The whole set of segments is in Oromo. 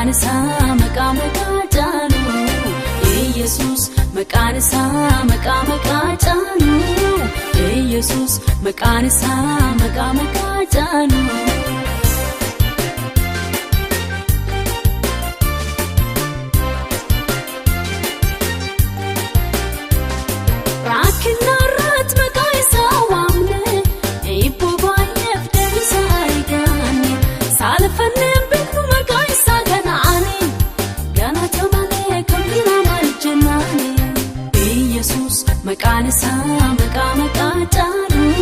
Jesus makanisa makamakaatanu Jesus makanisa makamakaatanu makanisa makamakaatanu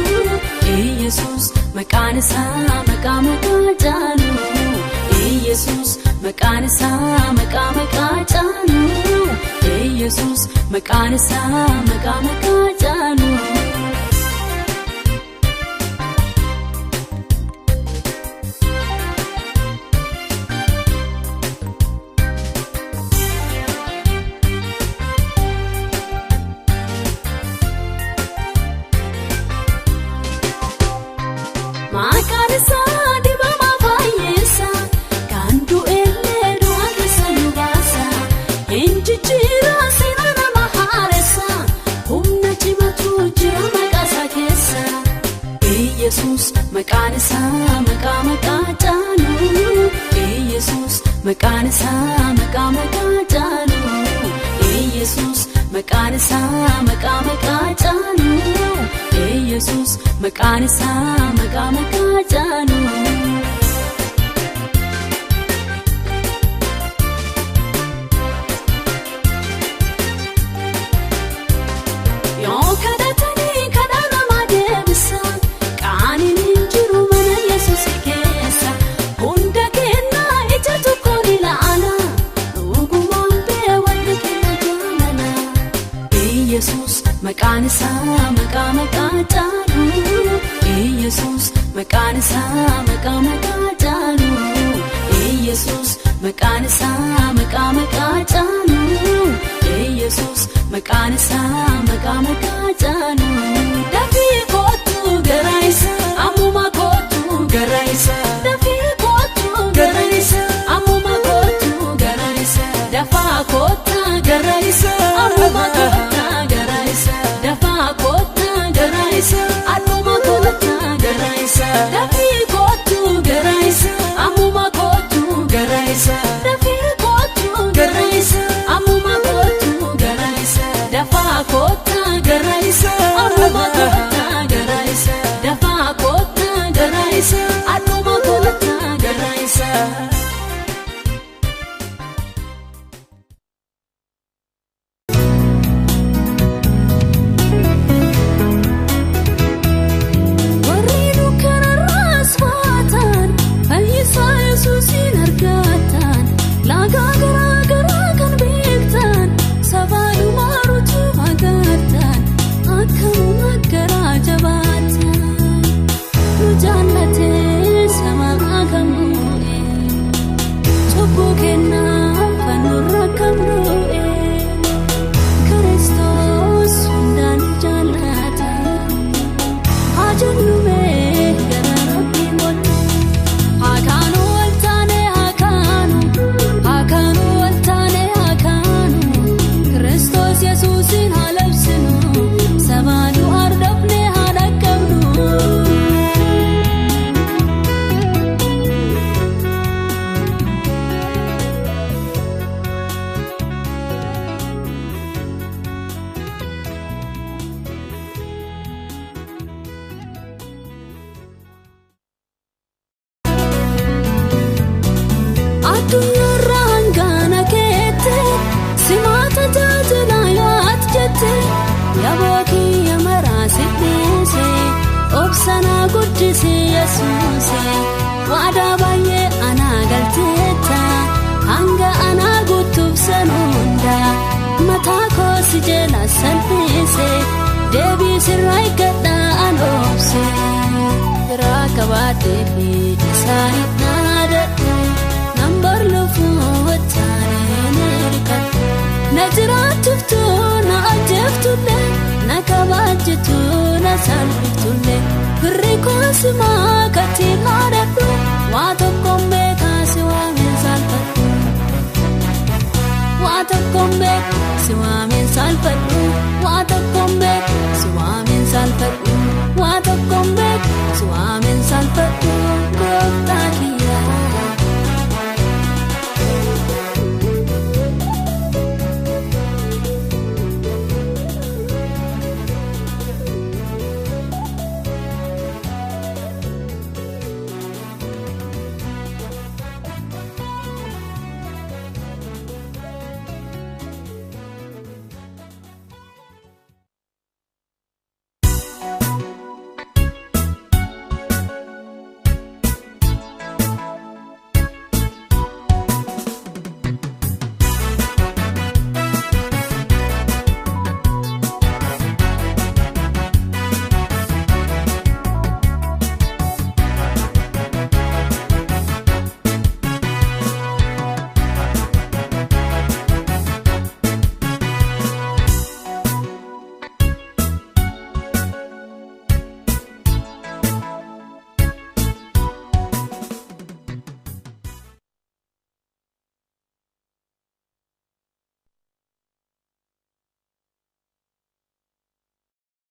Jesus makanisa makamakaatanu Jesus makanisa makamakaatanu Jesus makanisa makamakaatanu Jesus makanisa makamakaatanu Jesus makanisa makamakaatanu Jesus makanisa makamakaatanu Jesus makanisa makamakaatanu Jesus makanisa makamakaatanu Jesus makanisa makamakaatanu Jesus makanisa makamakaatanu Jesus makanisa makamakaatanu dafi kotu garaisa amuma kotu garaisa dafi kotu garaisa amuma kotu garaisa dafa kotu garaisa amuma kotu dafa kota garaisa aluma kota garaisa dafi kotu garaisa amuma kotu garaisa dafi kotu garaisa amuma kotu garaisa dafa kota garaisa amuma kota garaisa dafa kota garaisa aluma kota garaisa Obsana guddisi Yesuuse waada baay'ee ana galteetta hanga ana guutuuf sanunda mataa koo si jala salphise deebii sirraa eeggadha anoobse biraa qabaadhee fi isaaniif naadadhe nambar lufuu wattaanee nirkadhe na jiraatuftu na ajjeeftullee na kabaajitu na salphiftulle birri koosima katti naadadhu waa tokkoon beekaasi waameen salphadhu tokkoon beeku si waameen saalfadhu waa tokkoon beeku si waameen saalfadhu waa tokkoon beeku si waameen saalfadhu.